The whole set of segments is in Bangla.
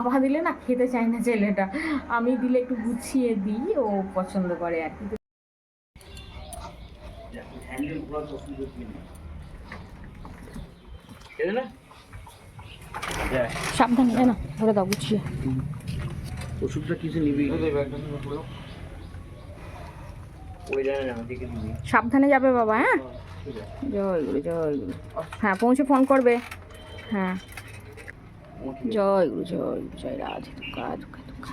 বাবা দিলে না খেতে চায় না ছেলেটা, আমি দিলে একটু গুছিয়ে দিই, ও পছন্দ করে আর কি। সাবধানে না ধরে দাও গুছিয়ে। ওষুধটা কিছু নিবি, সাবধানে যাবে বাবা। হ্যাঁ, জয় গুরু জয় গুরু। হ্যাঁ, পৌঁছে ফোন করবে। হ্যাঁ, জয় গুরু জয় গুরু জয় রাধে। দুঃখা দুঃখা দুঃখা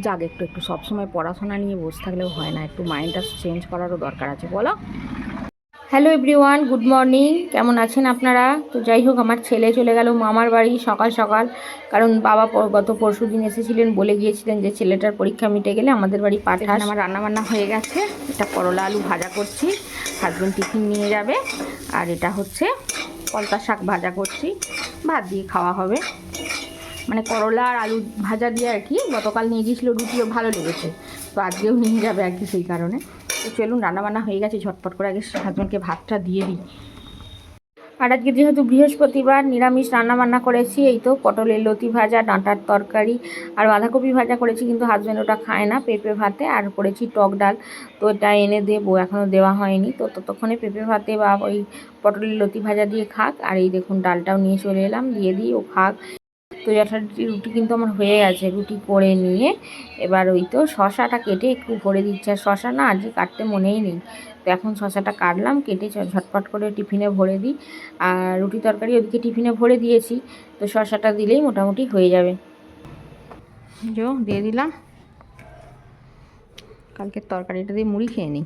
যাক, একটু একটু সবসময় পড়াশোনা নিয়ে বসে থাকলেও হয় না, একটু মাইন্ডটা চেঞ্জ করারও দরকার আছে, বলো। Hello everyone, good morning. কেমন আছেন আপনারা? তো যাই হোক, আমার ছেলে চলে গেল মামার বাড়ি সকাল সকাল, কারণ বাবা গত পরশু দিন এসেছিলেন, বলে গিয়েছিলেন যে ছেলেটার পরীক্ষা মিটে গেলে আমাদের বাড়ি পাঠান। আমার রান্নাবান্না হয়ে গেছে, এটা করলা আলু ভাজা করছি, হাজবেন্ড টিফিন নিয়ে যাবে। আর এটা হচ্ছে কলতা শাক ভাজা করছি, ভাত দিয়ে খাওয়া হবে। মানে করলা আর আলু ভাজা দিয়ে আর কি, গতকাল নিয়ে গিয়েছিলো, রুটিও ভালো লেগেছে, তো আজকেও নিয়ে যাবে আর কি, সেই কারণে। তো চলুন, রান্নাবান্না হয়ে গেছে, ঝটপট করে আগে হাজবেন্ডকে ভাতটা দিয়ে দিই। আর আজকে যেহেতু বৃহস্পতিবার, নিরামিষ রান্নাবান্না করেছি। এই তো পটলের লতি ভাজা, ডাঁটার তরকারি আর বাঁধাকপি ভাজা করেছি, কিন্তু হাজব্যান্ড ওটা খায় না, পেঁপে ভাতে। আর করেছি টক ডাল, তো এটা এনে দেবো, এখনও দেওয়া হয়নি। তো ততক্ষণে পেঁপে ভাতে বা ওই পটলের লতি ভাজা দিয়ে খাক। আর এই দেখুন ডালটাও নিয়ে চলে এলাম, দিয়ে দিই, ও খাক। তো যথারীতি রুটি কিন্তু আমার হয়ে গেছে, রুটি করে নিয়ে এবার ওই তো শশাটা কেটে একটু ভরে দিচ্ছে। আর শশা না আজকে কাটতে মনেই নেই, তো এখন শশাটা কাটলাম, কেটে ঝটপট করে টিফিনে ভরে দিই। আর রুটি তরকারি ওদিকে টিফিনে ভরে দিয়েছি, তো শশাটা দিলেই মোটামুটি হয়ে যাবে। দিয়ে দিলাম, কালকের তরকারিটা দিয়ে মুড়ি খেয়ে নিই।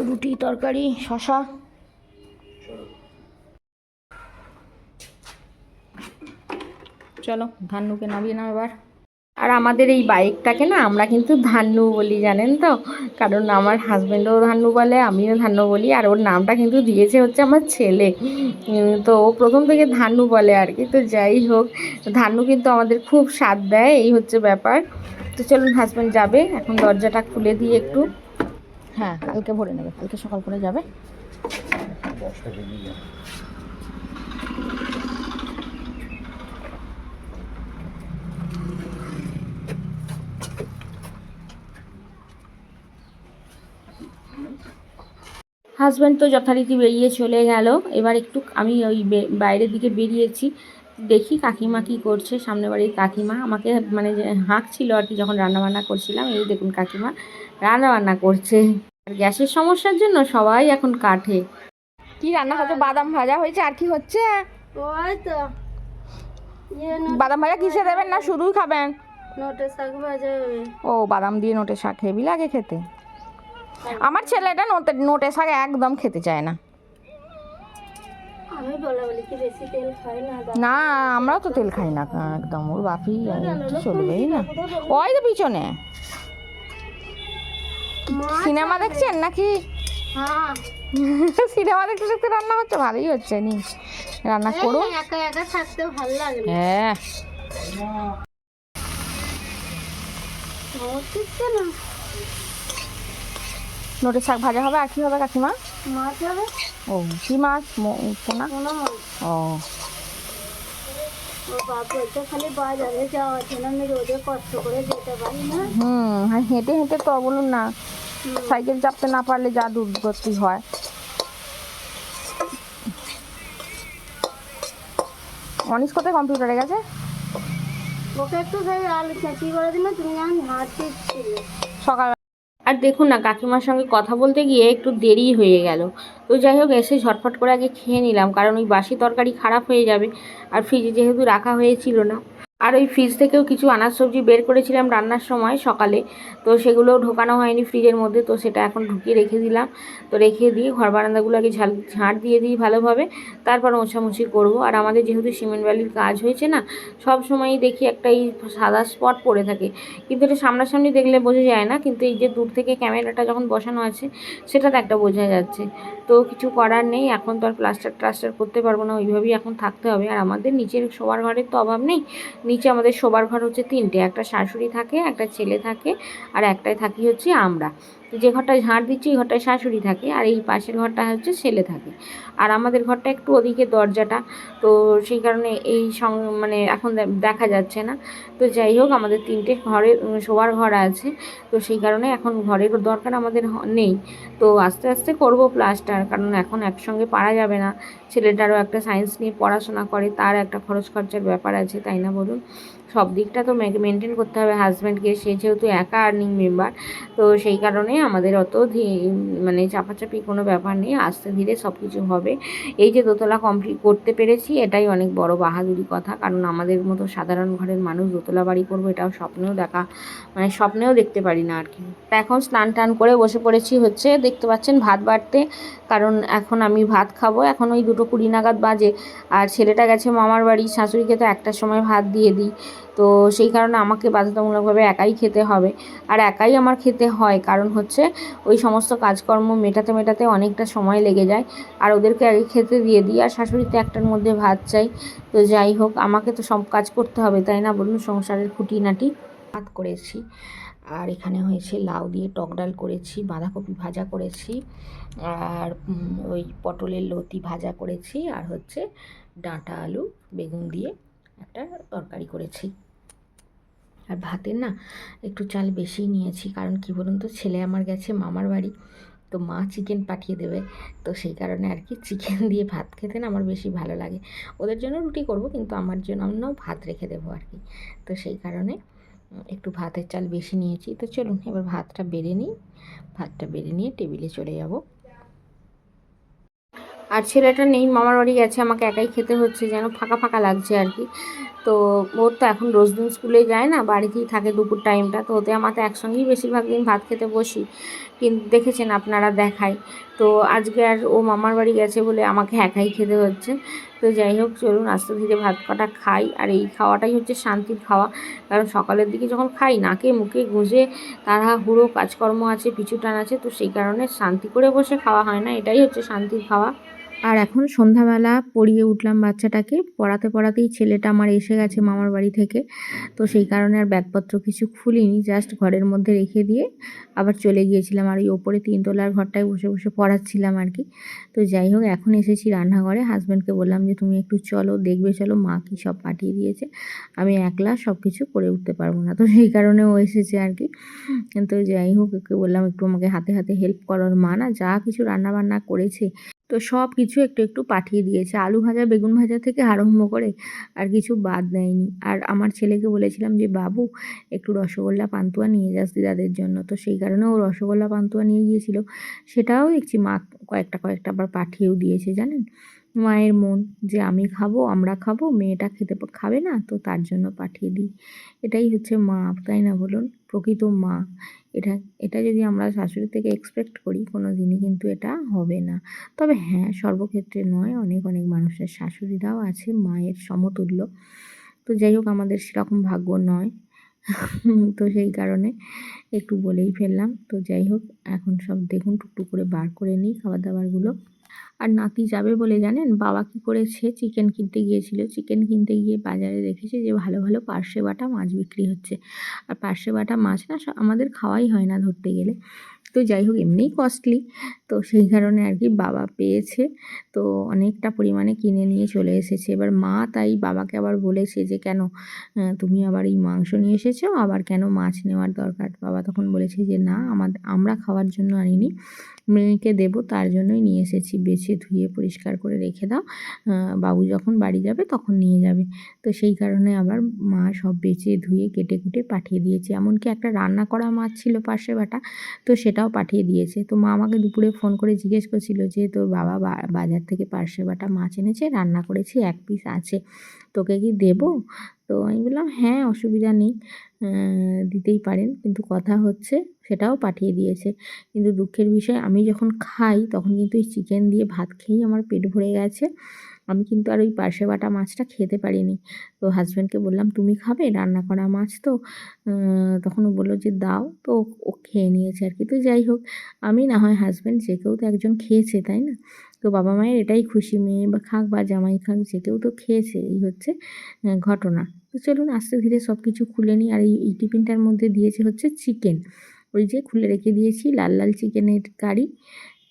রুটি তরকারি শশা। চলো ধান্নুকে নামিয়ে নাও এবার। আর আমাদের এই বাইকটাকে না আমরা কিন্তু ধান্নু বলি, জানেন তো, কারণ আমার হাজব্যান্ডও ধান্নু বলে, আমিও ধান্নু বলি। আর ওর নামটা কিন্তু দিয়েছে হচ্ছে আমার ছেলে, তো ও প্রথম থেকে ধান্নু বলে আর কি। তো যাই হোক, ধান্নু কিন্তু আমাদের খুব স্বাদ দেয়, এই হচ্ছে ব্যাপার। তো চলুন, হাজব্যান্ড যাবে এখন, দরজাটা খুলে দিয়ে একটু। হ্যাঁ, কালকে ভরে নেবে, কালকে সকাল করে যাবে। হাজব্যান্ড তো যথারীতি বেরিয়ে চলে গেল। এবার একটু আমি ওই বাইরের দিকে বেরিয়েছি, দেখি কাকিমা কী করছে। সামনে বাড়ির কাকিমা আমাকে মানে হাঁকছিল আর কি, যখন রান্নাবান্না করছিলাম। এই দেখুন কাকিমা রান্নাবান্না করছে। আর গ্যাসের সমস্যার জন্য সবাই এখন কাঠে। কি রান্না হচ্ছে? বাদাম ভাজা হয়েছে। আর কি হচ্ছে? ওই তো বাদাম ভাজা কিসে দেবেন, না শুধুই খাবেন? নোটে শাক ভাজা হবে। ও, বাদাম দিয়ে নোটে শাক হেবি লাগে খেতে। আমার ছেলেটা নোটে শাক একদম খেতে চায় না। আমি বলা বলি কি বেশি তেল খাই না। না, আমরাও তো তেল খাই না একদম, ওর বাপি চলবেই না। ওই তো পিছনে সিনেমা দেখছেন নাকি? হ্যাঁ, সিনেমা দেখতে দেখতে রান্না হচ্ছে, ভালোই হচ্ছে। নি রান্না করুন, একা একা থাকতে ভালো লাগে। হ্যাঁ। নোটের শাক ভাজা হবে। আর কি হবে কাকিমা? মাছ হবে। ও, কি মাছ? পোনা। ও, খালি বাজারে যাওয়ার জন্য আমি রোদে কষ্ট করে যেতে পারি না। হেঁটে হেঁটে তো বলুন না, সাইকেল চাপতে না পারলে যা দুর্গতি হয়। অনিস কোথায় কম্পিউটারে গেছে? ওকে একটু আলু চেঁচি করে দিলে তুমি যেমন হাঁটছিস সকাল। আর দেখুন না, কাকিমার সঙ্গে কথা বলতে গিয়ে একটু দেরি হয়ে গেল। তো যাই হোক, এসে ঝটফট করে আগে খেয়ে নিলাম, কারণ ওই বাসি তরকারি খারাপ হয়ে যাবে। আর ফ্রিজে যেহেতু রাখা হয়েছিল না, আর ওই ফ্রিজ থেকেও কিছু আনাজ সবজি বের করেছিলাম রান্নার সময় সকালে, তো সেগুলোও ঢোকানো হয়নি ফ্রিজের মধ্যে, তো সেটা এখন ঢুকিয়ে রেখে দিলাম। তো রেখে দিয়ে ঘর বারান্দাগুলো আগে ঝাড় দিয়ে দিই ভালোভাবে, তারপর মোছামুছি করব। আর আমাদের যেহেতু সিমেন্ট বালির কাজ হয়েছে না, সব সময়ই দেখি একটা এই সাদা স্পট পড়ে থাকে, কিন্তু এটা সামনাসামনি দেখলে বোঝা যায় না, কিন্তু এই যে দূর থেকে ক্যামেরাটা যখন বসানো আছে সেটাতে একটা বোঝা যাচ্ছে। তো কিছু করার নেই, এখন তো আর প্লাস্টার করতে পারবো না, ওইভাবেই এখন থাকতে হবে। আর আমাদের নিচের শোবার ঘরের তো অভাব নেই। নিচে আমাদের শোবার ঘর হচ্ছে 3টে, একটা শাশুড়ি থাকে, একটা ছেলে থাকে, আর একটাই থাকি হচ্ছে আমরা। তো যে ঘরটায় ঝাড় দিচ্ছি ওই ঘরটায় শাশুড়ি থাকে, আর এই পাশের ঘরটা হচ্ছে ছেলে থাকে, আর আমাদের ঘরটা একটু ওদিকে দরজাটা, তো সেই কারণে এই মানে এখন দেখা যাচ্ছে না। তো যাই হোক, আমাদের 3টে ঘরের শোয়ার ঘর আছে, তো সেই কারণে এখন ঘরের দরকার আমাদের নেই। তো আস্তে আস্তে করব প্লাস্টার, কারণ এখন একসঙ্গে পারা যাবে না। ছেলেটারও একটা সায়েন্স নিয়ে পড়াশোনা করে, তার একটা খরচ খরচার ব্যাপার আছে, তাই না বলুন? সব দিকটা তো মেনটেন করতে হবে হাজব্যান্ডকে, সে যেহেতু একা আর্নিং মেম্বার, তো সেই কারণে আমাদের অত মানে চাপাচাপি কোনো ব্যাপার নেই, আস্তে ধীরে সব কিছু হবে। এই যে দোতলা কমপ্লিট করতে পেরেছি, এটাই অনেক বড় বাহাদুরি কথা, কারণ আমাদের মতো সাধারণ ঘরের মানুষ দোতলা বাড়ি করবো এটাও স্বপ্নেও দেখতে পারি না আর কি। এখন স্নান টান করে বসে পড়েছি, হচ্ছে দেখতে পাচ্ছেন ভাত বাড়তে, কারণ এখন আমি ভাত খাবো। এখন ওই 2:20 নাগাদ বাজে, আর ছেলেটা গেছে মামার বাড়ি, শাশুড়িকে তো 1টার সময় ভাত দিয়ে দিই, তো সেই কারণে আমাকে বাধ্যতামূলকভাবে একাই খেতে হবে। আর একাই আমার খেতে হয়, কারণ হচ্ছে ওই সমস্ত কাজকর্ম মেটাতে অনেকটা সময় লেগে যায়, আর ওদেরকে আগে খেতে দিয়ে দিই, আর শাশুড়িতে 1টার মধ্যে ভাত চাই। তো যাই হোক, আমাকে তো সব কাজ করতে হবে, তাই না বলুন? সংসারের খুঁটিনাটি। ভাত করেছি, আর এখানে হয়েছে লাউ দিয়ে টক ডাল করেছি, বাঁধাকপি ভাজা করেছি, আর ওই পটলের লতি ভাজা করেছি, আর হচ্ছে ডাঁটা আলু বেগুন দিয়ে একটা তরকারি করেছি। আর ভাতের না একটু চাল বেশি নিয়েছি, কারণ কি বলুন তো, ছেলে আমার গেছে মামার বাড়ি, তো মা চিকেন পাঠিয়ে দেবে, তো সেই কারণে আর কি চিকেন দিয়ে ভাত খেতে না আমার বেশি ভালো লাগে। ওদের জন্য রুটি করব, কিন্তু আমার জন্য ভাত রেখে দেবো আর কি। তো সেই কারণে একটু ভাতের চাল বেশি নিয়েছি। তো চলুন এবার ভাতটা বেড়ে নিই, ভাতটা বেড়ে নিয়ে টেবিলে চলে যাব। আর ছেলেটা নেই, মামার বাড়ি গেছে, আমাকে একাই খেতে হচ্ছে, যেন ফাঁকা ফাঁকা লাগছে আর কি। তো ওর তো এখন রোজ দিন স্কুলে যায় না, বাড়িতেই থাকে দুপুর টাইমটা, তো ওতে আমার তো একসঙ্গেই বেশিরভাগ দিন ভাত খেতে বসি, কিন্তু দেখেছেন আপনারা দেখাই। তো আজকে আর ও মামার বাড়ি গেছে বলে আমাকে একাই খেতে হচ্ছে। তো যাই হোক, চলুন আস্তে ধীরে ভাত কটা খাই, আর এই খাওয়াটাই হচ্ছে শান্তির খাওয়া, কারণ সকালের দিকে যখন খাই নাকে মুখে গুঁজে তাড়াহুড়ো কাজকর্ম আছে, পিছু টান আছে, তো সেই কারণে শান্তি করে বসে খাওয়া হয় না, এটাই হচ্ছে শান্তির খাওয়া। আর এখন সন্ধ্যাবেলা পড়িয়ে উঠলাম বাচ্চাটাকে, পড়াতেই ছেলেটা আমার এসে গেছে মামার বাড়ি থেকে, তো সেই কারণে আর ব্যাগপত্র কিছু খুলিনি, জাস্ট ঘরের মধ্যে রেখে দিয়ে আবার চলে গিয়েছিলাম, আর ওই ওপরে 3তলার ঘরটায় বসে বসে পড়াচ্ছিলাম আর কি। তো যাই হোক, এখন এসেছি রান্নাঘরে, হাজব্যান্ডকে বললাম যে তুমি একটু চলো, দেখবে চলো মা কি সব পাঠিয়ে দিয়েছে, আমি একলা সব কিছু করে উঠতে পারবো না, তো সেই কারণে ও এসেছে আর কি। তো যাই হোক, ওকে বললাম একটু আমাকে হাতে হাতে হেল্প করার, মা না যা কিছু রান্নাবান্না করেছে তো সব কিছু একটু একটু পাঠিয়ে দিয়েছে, আলু ভাজা বেগুন ভাজা থেকে আরম্ভ করে আর কিছু বাদ দেয়নি। আর আমার ছেলেকে বলেছিলাম যে বাবু একটু রসগোল্লা পান্তুয়া নিয়ে যাস দিদাদের জন্য, তো সেই কারণে ও রসগোল্লা পান্তুয়া নিয়ে গিয়েছিল, সেটাও দেখছি মা কয়েকটা আবার পাঠিয়েও দিয়েছে জানেন। মায়ের মন যে আমি খাবো, আমরা খাবো, মেয়েটা খাবে না, তো তার জন্য পাঠিয়ে দিই। এটাই হচ্ছে মা, তাই না বলুন? প্রকৃত মা। এটা এটা যদি আমরা শাশুড়ি থেকে এক্সপেক্ট করি, কোনো দিনই কিন্তু এটা হবে না। তবে হ্যাঁ, সর্বক্ষেত্রে নয়, অনেক অনেক মানুষের শাশুড়িরাও আছে মায়ের সমতুল্য। তো যাই হোক, আমাদের সেরকম ভাগ্য নয়। তো সেই কারণে একটু বলেই ফেললাম। তো যাই হোক, এখন সব দেখুন টুকটুক করে বার করে নিই খাবার দাবারগুলো। আর নাতি যাবে বলে জানেন বাবা কী করেছে, চিকেন কিনতে গিয়েছিল, চিকেন কিনতে গিয়ে বাজারে দেখেছে যে ভালো ভালো পার্শে বাটা মাছ বিক্রি হচ্ছে। আর পার্শে বাটা মাছ না আমাদের খাওয়াই হয় না ধরতে গেলে, তো যাই হোক এমনিই কস্টলি, তো সেই কারণে আর কি বাবা পেয়েছে, তো অনেকটা পরিমাণে কিনে নিয়ে চলে এসেছে। এবার মা তাই বাবাকে আবার বলেছে যে কেন তুমি আবার এই মাংস নিয়ে এসেছো, আবার কেন মাছ নেওয়ার দরকার? বাবা তখন বলেছে যে না, আমরা খাওয়ার জন্য আনিনি, মেয়েকে দেবো তার জন্যই নিয়ে এসেছি, বেছে ধুয়ে পরিষ্কার করে রেখে দাও, বাবু যখন বাড়ি যাবে তখন নিয়ে যাবে। তো সেই কারণে আবার মা সব বেছে ধুয়ে কেটে কুটে পাঠিয়ে দিয়েছে, এমনকি একটা রান্না করা মাছ ছিল পার্শে বাটা, তো সেটাও পাঠিয়ে দিয়েছে। তো মা আমাকে দুপুরে ফোন করে জিজ্ঞেস করছিল যে তোর বাবা বাজার থেকে পার্শে বাটা মাছ এনেছে, রান্না করেছি 1 পিস আছে, তোকে কি দেবো? তো আমি বললাম হ্যাঁ, অসুবিধা নেই, দিতেই পারেন, কিন্তু কথা হচ্ছে সেটাও পাঠিয়ে দিয়েছে। কিন্তু দুঃখের বিষয়, আমি যখন খাই তখন কিন্তু এই চিকেন দিয়ে ভাত খেয়েই আমার পেট ভরে গেছে, আমি কিন্তু আর ওই পার্শে বাটা মাছটা খেতে পারিনি। তো হাজব্যান্ডকে বললাম তুমি খাবে, রান্না করা মাছ তো, তখন ও বললো যে দাও, তো ও খেয়ে নিয়েছে আর কি। তো যাই হোক, আমি না হয় হাজব্যান্ড, যে কেউ তো একজন খেয়েছে তাই না? তো বাবা মায়ের এটাই খুশি, মেয়ে বা খাক বা জামাই খাক, যে কেউ তো খেয়েছে, এই হচ্ছে ঘটনা। তো চলুন আস্তে ধীরে সব কিছু খুলে নিই। আর এই টিফিনটার মধ্যে দিয়েছে হচ্ছে চিকেন, ওই যে খুলে রেখে দিয়েছি লাল লাল চিকেনের কারি।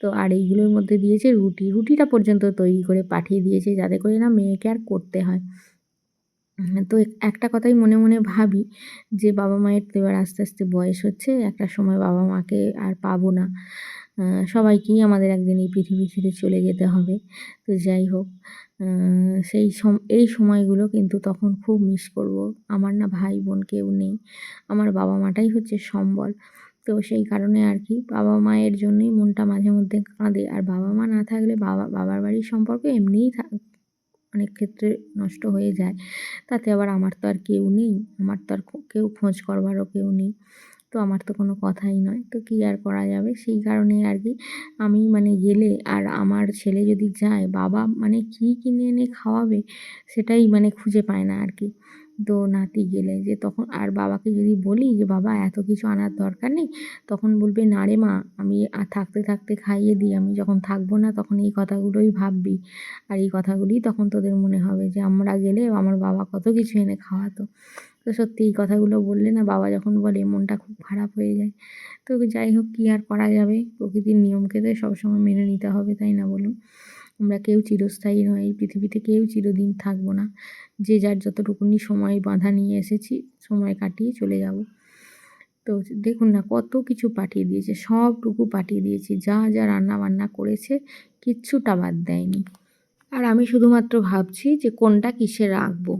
তো আর এইগুলোর মধ্যে দিয়েছে রুটিটা পর্যন্ত তৈরি করে পাঠিয়ে দিয়েছে, যাতে করে না মেয়েকে আর করতে হয়। তো একটা কথাই মনে মনে ভাবি যে বাবা মায়ের তো এবার আস্তে আস্তে বয়স হচ্ছে, একটা সময় বাবা মাকে আর পাবো না। সবাইকেই আমাদের একদিন এই পৃথিবী ছেড়ে চলে যেতে হবে। তো যাই হোক, এই সময়গুলো কিন্তু তখন খুব মিস করব। আমার না ভাই বোন কেউ নেই, আমার বাবা মাটাই হচ্ছে সম্বল। তো সেই কারণে আর কি বাবা মায়ের জন্যই মনটা মাঝে মধ্যে কাঁদে। আর বাবা মা না থাকলে বাবার বাড়ির সম্পর্ক এমনিই অনেক ক্ষেত্রে নষ্ট হয়ে যায়। তাতে আবার আমার তো আর কেউ নেই, আমার তো আর কেউ খোঁজ করবারও কেউ নেই। তো আমার তো কোনো কথাই নয়, তো কী আর করা যাবে। সেই কারণে আর কি আমি মানে গেলে আর আমার ছেলে যদি যায়, বাবা মানে কী কিনে এনে খাওয়াবে সেটাই মানে খুঁজে পায় না আর কি। তো নাতি গেলে যে তখন আর বাবাকে যদি বলি যে বাবা এত কিছু আনার দরকার নেই, তখন বলবে না রে মা, আমি থাকতে থাকতে খাইয়ে দিই, আমি যখন থাকবো না তখন এই কথাগুলোই ভাববি। আর এই কথাগুলিই তখন তোদের মনে হবে যে আমরা গেলে আমার বাবা কত কিছু এনে খাওয়াতো। তো সত্যি এই কথাগুলো বললে না, বাবা যখন বলে মনটা খুব খারাপ হয়ে যায়। তো যাই হোক, কী আর করা যাবে, প্রকৃতির নিয়মকে তো সবসময় মেনে নিতে হবে, তাই না বলুন? আমরা কেউ চিরস্থায়ী নয়, এই পৃথিবীতে কেউ চিরদিন থাকবো না। যে যার যতটুকুনি সময় বাঁধা নিয়ে এসেছি, সময় কাটিয়ে চলে যাব। তো দেখুন না কত কিছু পাঠিয়ে দিয়েছে, সবটুকু পাঠিয়ে দিয়েছি, যা যা রান্না বান্না করেছে কিচ্ছুটা বাদ দেয়নি। আর আমি শুধুমাত্র ভাবছি যে কোনটা কিসে রাখবো।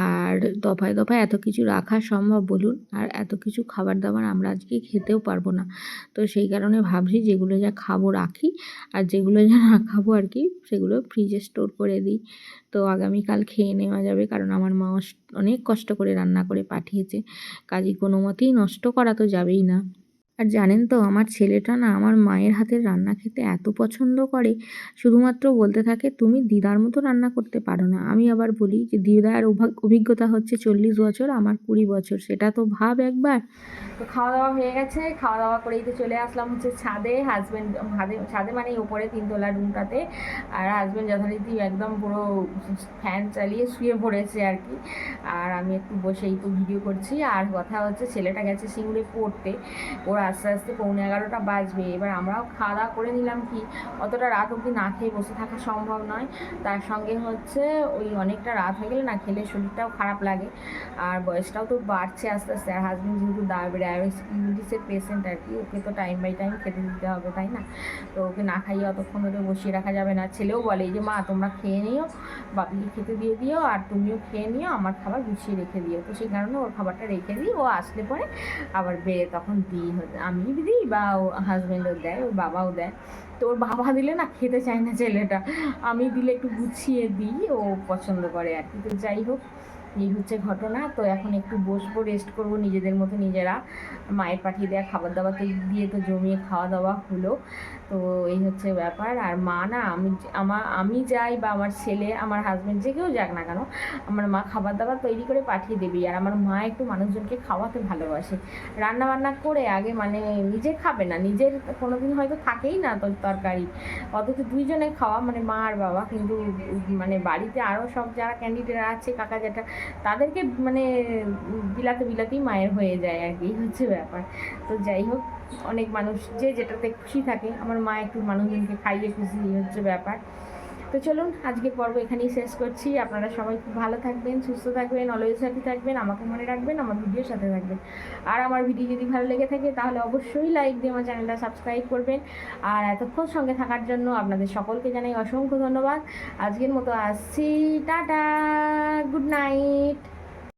আর দফায় দফায় এত কিছু রাখা সম্ভব বলুন? আর এত কিছু খাবার দাবার আমরা আজকে খেতেও পারবো না। তো সেই কারণে ভাবছি যেগুলো যা খাবো রাখি, আর যেগুলো যা না খাবো আর কি সেগুলো ফ্রিজে স্টোর করে দিই। তো আগামীকাল খেয়ে নেওয়া যাবে, কারণ আমার মা অনেক কষ্ট করে রান্না করে পাঠিয়েছে। কাজেই কোনো মতেই নষ্ট করা তো যাবেই না। আর জানেন তো আমার ছেলেটা না আমার মায়ের হাতের রান্না খেতে এত পছন্দ করে, শুধুমাত্র বলতে থাকে তুমি দিদার মতো রান্না করতে পারো না। আমি আবার বলি যে দিদার অভিজ্ঞতা হচ্ছে 40 বছর, আমার 20 বছর, সেটা তো ভাব একবার। তো খাওয়া দাওয়া হয়ে গেছে, খাওয়া দাওয়া করেই তো চলে আসলাম হচ্ছে ছাদে। ছাদে মানে উপরে 3তলা রুমটাতে। আর হাজব্যান্ড যথারীতি একদম পুরো ফ্যান চালিয়ে শুয়ে পড়েছে আর কি। আর আমি একটু বসে একটু ভিডিও করছি। আর কথা হচ্ছে ছেলেটা গেছে সিঙ্গুরে পড়তে, ওর আস্তে আস্তে 11:45 বাজবে। এবার আমরাও খাওয়া দাওয়া করে নিলাম, কি অতটা রাত অবধি না খেয়ে বসে থাকা সম্ভব নয়। তার সঙ্গে হচ্ছে ওই অনেকটা রাত হয়ে গেলে না খেলে শরীরটাও খারাপ লাগে, আর বয়সটাও তো বাড়ছে আস্তে আস্তে। আর হাজব্যান্ড যেহেতু ডায়াবেটিসের পেশেন্ট আর কি, ওকে তো টাইম বাই টাইম খেতে দিতে হবে, তাই না? তো ওকে না খাইয়ে অতক্ষণ ধরে বসিয়ে রাখা যাবে না। ছেলেও বলে যে মা তোমরা খেয়ে নিও, বাপিকে খেতে দিয়ে দিও, আর তুমিও খেয়ে নিও, আমার খাবার গুছিয়ে রেখে দিও। তো সেই কারণে ওর খাবারটা রেখে দিই, ও আসলে পরে আবার বেড়ে তখন দিই, আমি দিই বা ও হাজব্যান্ডও দেয়, ওর বাবাও দেয়। তো ওর বাবা দিলে না খেতে চায় না ছেলেটা, আমি দিলে একটু গুছিয়ে দিই, ও পছন্দ করে আর কি। তো যাই হোক, এই হচ্ছে ঘটনা। তো এখন একটু বসবো, রেস্ট করবো নিজেদের মতো নিজেরা। মায়ের পাঠিয়ে দেওয়া খাবার দাবার তো দিয়ে তো জমিয়ে খাওয়া দাওয়া হলো। তো এই হচ্ছে ব্যাপার। আর মা না, আমি যাই বা আমার ছেলে, আমার হাজব্যান্ড, যে কেউ যাক না কেন, আমার মা খাবার দাবার তৈরি করে পাঠিয়ে দেবে। আর আমার মা একটু মানুষজনকে খাওয়াতে ভালোবাসে, রান্না বান্না করে আগে মানে নিজে খাবে না, নিজের কোনো দিন হয়তো থাকেই না তো তরকারি, অথচ দুইজনে খাওয়া মানে মা আর বাবা, কিন্তু মানে বাড়িতে আরও সব যারা ক্যান্ডিডেট আছে, কাকা জ্যাঠা, তাদেরকে মানে বিলাতেই মায়ের হয়ে যায় আর কি, হচ্ছে ব্যাপার। তো যাই হোক, অনেক মানুষ যে যেটাতে খুশি থাকে, আমার মা একটু মানুষজনকে খাইয়ে খুশি, হচ্ছে ব্যাপার। তো চলুন আজকের পর্ব এখানেই শেষ করছি। আপনারা সবাই খুব ভালো থাকবেন, সুস্থ থাকবেন, অলওয়েজ হ্যাপি থাকবেন, আমাকে মনে রাখবেন, আমার ভিডিওর সাথে থাকবেন। আর আমার ভিডিও যদি ভালো লেগে থাকে তাহলে অবশ্যই লাইক দিয়ে আমার চ্যানেলটা সাবস্ক্রাইব করবেন। আর এতক্ষণ সঙ্গে থাকার জন্য আপনাদের সকলকে জানাই অসংখ্য ধন্যবাদ। আজকের মতো আসছি, টাটা, গুড নাইট।